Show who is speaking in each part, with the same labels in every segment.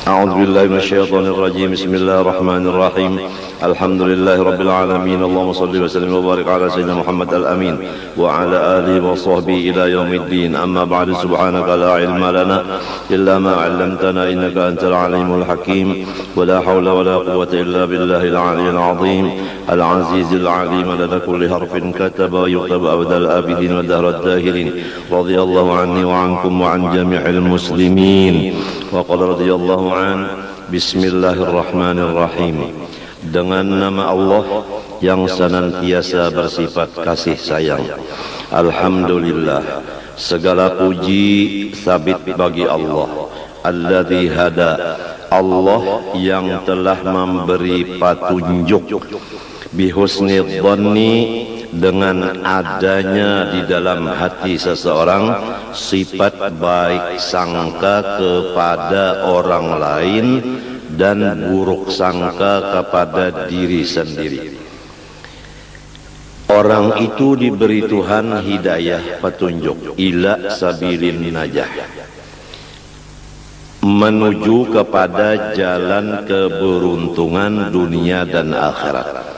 Speaker 1: أعوذ بالله من الشيطان الرجيم. بسم الله الرحمن الرحيم. الحمد لله رب العالمين. اللهم صل وسلم وبارك على سيدنا محمد الأمين وعلى آله وصحبه إلى يوم الدين. أما بعد، سبحانك لا علم لنا إلا ما علمتنا إنك أنت العليم الحكيم. ولا حول ولا قوة إلا بالله العلي العظيم العزيز العليم. لدى كل حرف كتب ويكتب أبد الآبدين ودهر الداهرين. رضي الله عني وعنكم وعن جميع المسلمين. وقال رضي الله عنه. Bismillahirrahmanirrahim. Dengan nama Allah yang senantiasa bersifat kasih sayang. Alhamdulillah, segala puji sabit bagi Allah. Alladzi hada, Allah yang telah memberi petunjuk. Bihusni dhanni, dengan adanya di dalam hati seseorang sifat baik sangka kepada orang lain dan buruk sangka kepada diri sendiri. Orang itu diberi Tuhan hidayah, petunjuk, ila sabilin najah, menuju kepada jalan keberuntungan dunia dan akhirat.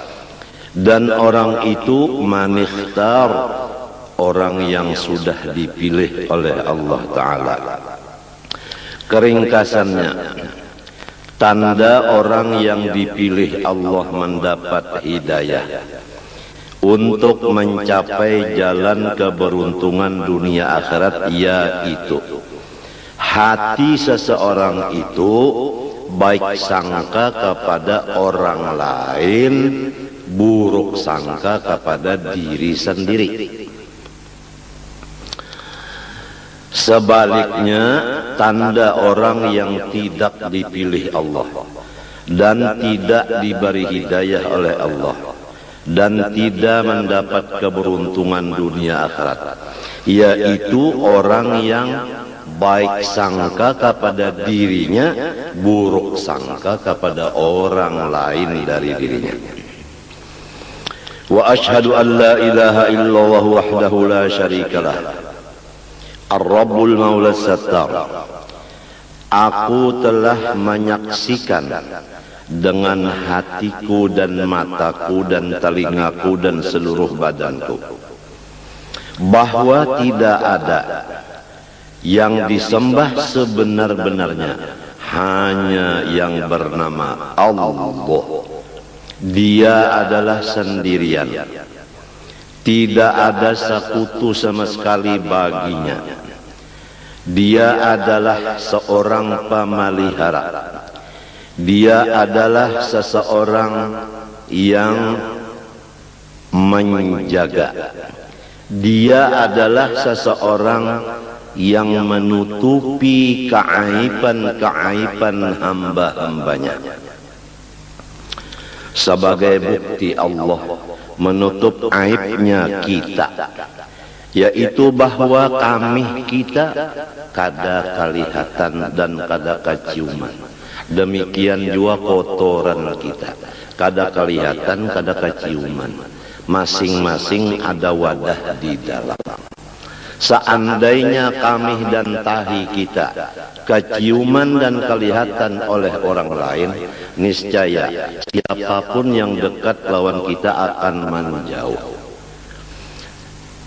Speaker 1: Dan orang itu manikhtar, orang yang sudah dipilih oleh Allah Ta'ala. Keringkasannya, tanda orang yang dipilih Allah mendapat hidayah untuk mencapai jalan keberuntungan dunia akhirat, yaitu hati seseorang itu baik sangka kepada orang lain, buruk sangka kepada diri sendiri. Sebaliknya, tanda orang yang tidak dipilih Allah dan tidak diberi hidayah oleh Allah dan tidak mendapat keberuntungan dunia akhirat, yaitu orang yang baik sangka kepada dirinya, buruk sangka kepada orang lain dari dirinya. Wa ashhadu an la ilaha illallah wahdahu la syarikalah, ar-rabbul maula sattar. Aku telah menyaksikan dengan hatiku dan mataku dan telingaku dan seluruh badanku bahwa tidak ada yang disembah sebenar-benarnya hanya yang bernama Allah. Dia adalah sendirian, tidak ada sekutu sama sekali baginya. Dia adalah seorang pemelihara. Dia adalah seseorang yang menjaga. Dia adalah seseorang yang menutupi keaiban-keaiban hamba-hambanya. Sebagai bukti Allah menutup aibnya kita, yaitu bahwa kami kita kada kelihatan dan kada keciuman. Demikian juga kotoran kita, kada kelihatan, kada keciuman. Masing-masing ada wadah di dalam. Seandainya kami dan tahi kita keciuman dan kelihatan oleh orang lain, niscaya siapapun yang dekat lawan kita akan menjauh.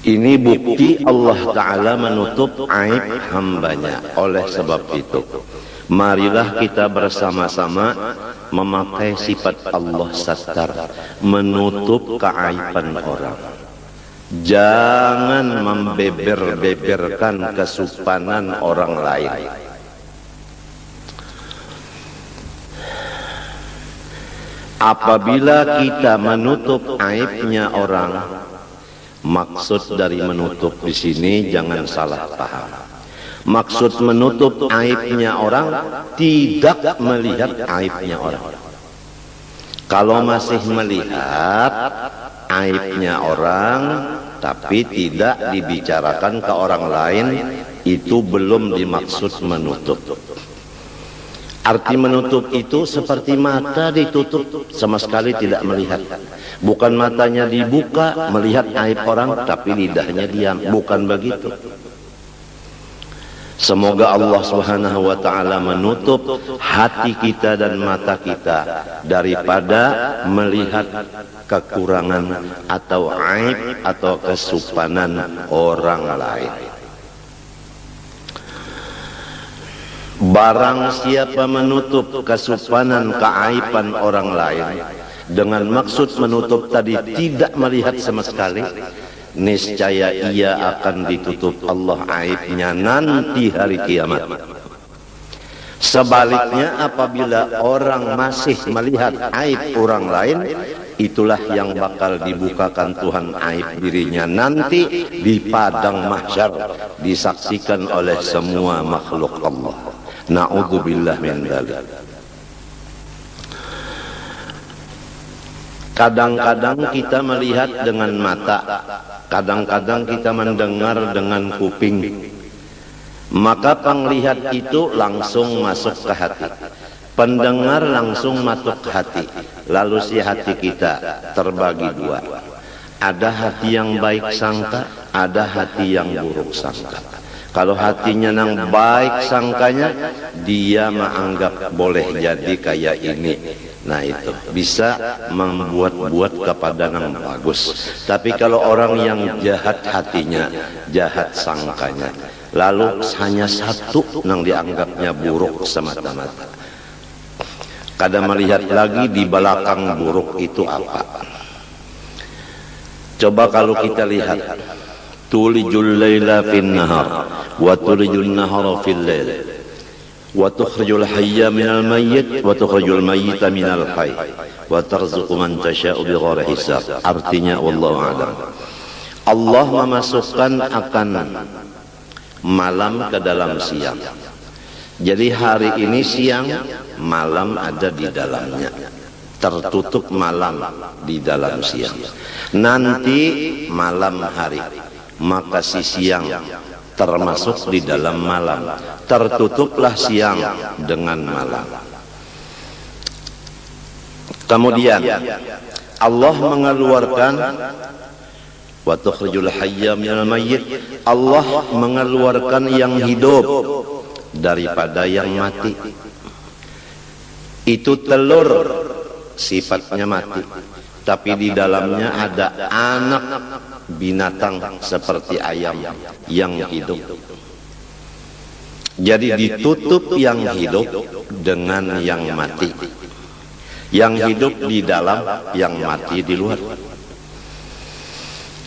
Speaker 1: Ini bukti Allah Ta'ala menutup aib hambanya. Oleh sebab itu, marilah kita bersama-sama memakai sifat Allah Sattar, menutup keaiban orang. Jangan membeber-beberkan kesupanan orang lain. Apabila kita menutup aibnya orang, maksud dari menutup di sini jangan salah paham. Maksud menutup aibnya orang tidak melihat aibnya orang. Kalau masih melihat aibnya orang tapi tidak dibicarakan ke orang lain, itu belum dimaksud menutup. Arti menutup itu seperti mata ditutup, sama sekali tidak melihat. Bukan matanya dibuka melihat aib orang tapi lidahnya diam, bukan begitu. Semoga Allah Subhanahu wa taala menutup hati kita dan mata kita daripada melihat kekurangan atau aib atau kesupanan orang lain. Barang siapa menutup kesupanan keaiban orang lain dengan maksud menutup tadi tidak melihat sama sekali, niscaya ia akan ditutup Allah aibnya nanti hari kiamat. Sebaliknya, apabila orang masih melihat aib orang lain, itulah yang bakal dibukakan Tuhan aib dirinya nanti di padang mahsyar, disaksikan oleh semua makhluk Allah. Na'udzubillah min dzalik. Kadang-kadang kita melihat dengan mata, kadang-kadang kita mendengar dengan kuping. Maka penglihat itu langsung masuk ke hati, pendengar langsung masuk ke hati. Lalu si hati kita terbagi dua. Ada hati yang baik sangka, ada hati yang buruk sangka. Kalau hatinya yang baik sangkanya, dia menganggap boleh jadi kayak ini. Nah itu bisa membuat-buat kepada yang bagus. Tapi kalau orang yang jahat hatinya, jahat sangkanya, lalu hanya satu yang dianggapnya buruk semata-mata. Kadang melihat lagi di belakang buruk itu apa. Coba kalau kita lihat, tulijul laila fin nahar wa tulijul nahara fil lail wa tukhrijul hayya minal mayyit wa tukhrijul mayyita minal hayy wa tarzuqu man tasha'u bighairi hisab. Artinya wallahu a'lam. Allah memasukkan akan malam ke dalam siang. Jadi hari ini siang, malam ada di dalamnya. Tertutup malam di dalam siang. Nanti malam hari, maka si siang termasuk di dalam malam. Tertutuplah siang dengan malam. Kemudian Allah mengeluarkan wa tukhrijul hayya minal mayyit. Allah mengeluarkan yang hidup daripada yang mati. Itu telur sifatnya mati, tapi di dalamnya ada anak binatang seperti ayam yang hidup. Jadi ditutup yang hidup dengan yang mati. Yang hidup di dalam, yang mati di luar.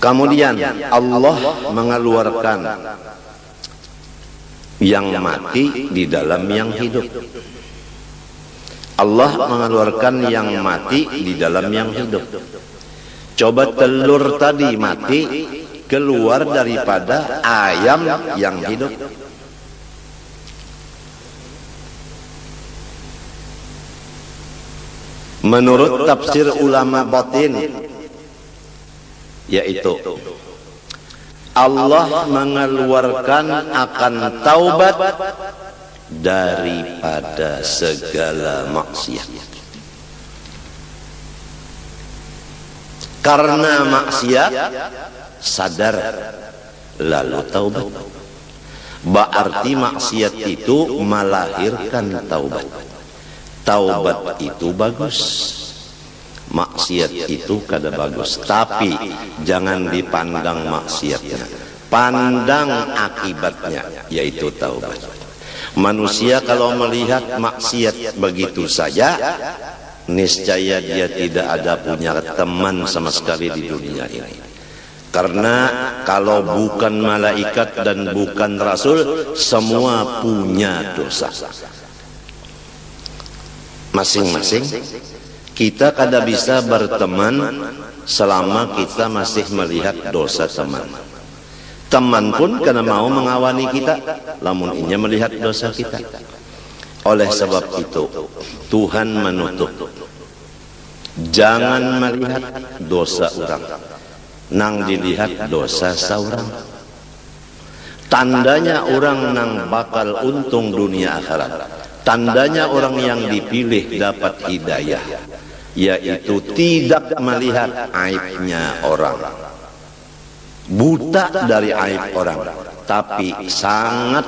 Speaker 1: Kemudian Allah mengeluarkan yang mati di dalam yang hidup. Allah mengeluarkan yang mati di dalam yang hidup. Coba telur tadi mati keluar daripada ayam yang hidup. Menurut tafsir ulama batin, yaitu Allah mengeluarkan akan taubat daripada segala maksiat. Karena maksiat sadar lalu taubat. Berarti maksiat itu melahirkan taubat. Taubat itu bagus, maksiat itu kada bagus. Tapi jangan dipandang maksiatnya, pandang akibatnya, yaitu taubat. Manusia kalau melihat maksiat begitu saja, niscaya dia tidak ada punya teman sama sekali di dunia ini. Karena kalau bukan malaikat dan bukan rasul, semua punya dosa. Masing-masing kita kada bisa berteman selama kita masih melihat dosa teman. Teman pun karena mau mengawani kita, lamun inya melihat dosa kita. Oleh sebab itu Tuhan menutup. Jangan melihat dosa orang, nang dilihat dosa seorang. Tandanya orang nang bakal untung dunia akhirat, tandanya orang yang dipilih dapat hidayah, yaitu tidak melihat aibnya orang. buta dari aib orang, tapi sangat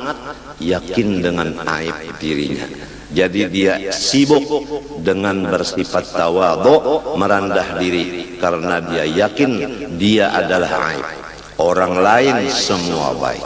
Speaker 1: yakin dengan aib dirinya. Jadi dia sibuk dengan bersifat tawadhu, merendah diri, karena dia yakin dia adalah aib, orang lain semua baik.